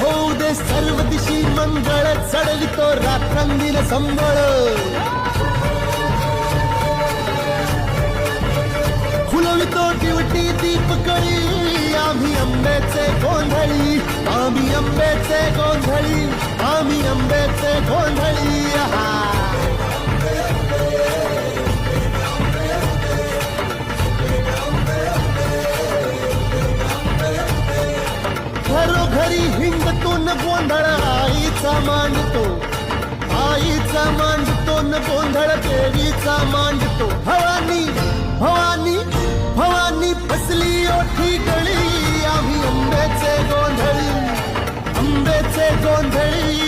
होऊ दे सर्व दिशी मंगळ, चढवितो रात्रंदिन संबळ. फुलवितो दिवटी दीपकळी, आम्ही आंब्याचे गोंधळी, आम्ही आंब्याचे गोंधळी, आम्ही आंब्याचे गोंधळी. घरोघरी हिंडतून गोंधळ आईचा मांडतो, आईचा मांडतो न गोंधळ देवीचा मांडतो. भवानी भवानी भवानी फसली ओठी गळी, आम्ही आंब्याचे गोंधळी, आंब्याचे गोंधळी,